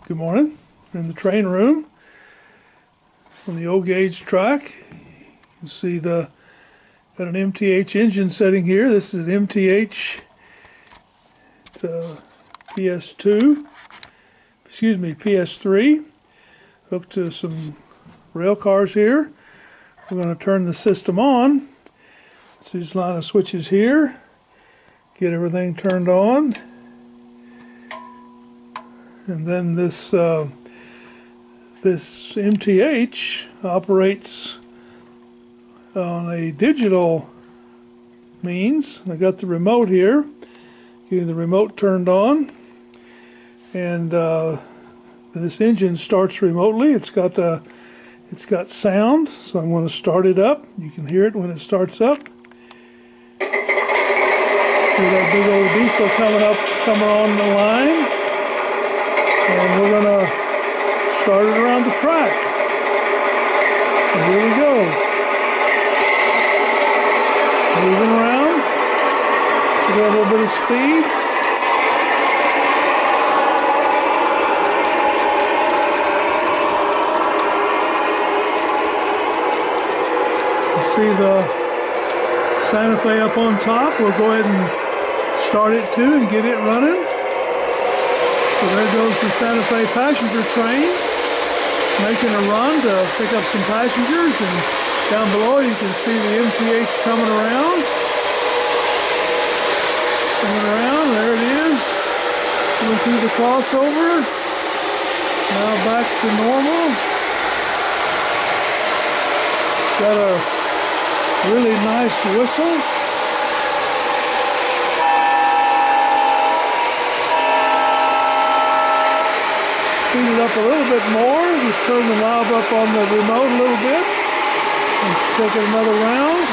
Good morning. We're in the train room on the old gauge track. You can see got an MTH engine setting here. This is an MTH PS3 hooked to some rail cars here. We're going to turn the system on. See these line of switches here. Get everything turned on. And then this MTH operates on a digital means. I got the remote here, getting the remote turned on, and this engine starts remotely. It's got sound, so I'm going to start it up. You can hear it when it starts up. Hear that big old diesel coming on the line. And we're going to start it around the track. So here we go. Moving around. We got a little bit of speed. You see the Santa Fe up on top. We'll go ahead and start it too and get it running. So there goes the Santa Fe passenger train, making a run to pick up some passengers, and down below you can see the MTH coming around. There it is, going through the crossover, now back to normal. Got a really nice whistle. Speed it up a little bit more, just turn the knob up on the remote a little bit and take it another round.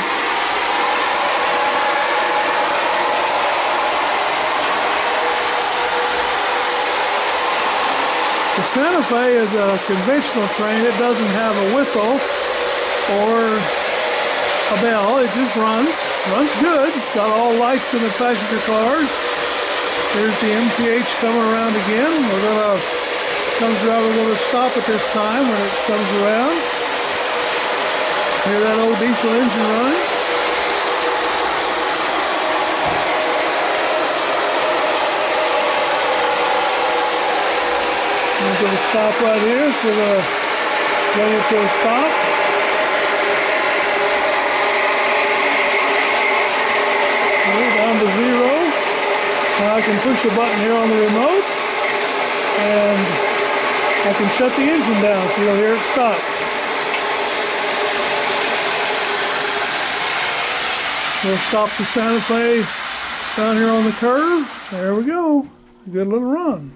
The Santa Fe is a conventional train. It doesn't have a whistle or a bell. It just runs good. It's got all lights in the passenger cars. There's the MTH coming around again. We're going to stop at this time when it comes around. Hear that old diesel engine running. We're going to stop right here, so we're going to bring it to a stop. Down to 0. Now I can push a button here on the remote, and I can shut the engine down so you'll hear it stop. We'll stop the Santa Fe down here on the curve. There we go. A good little run.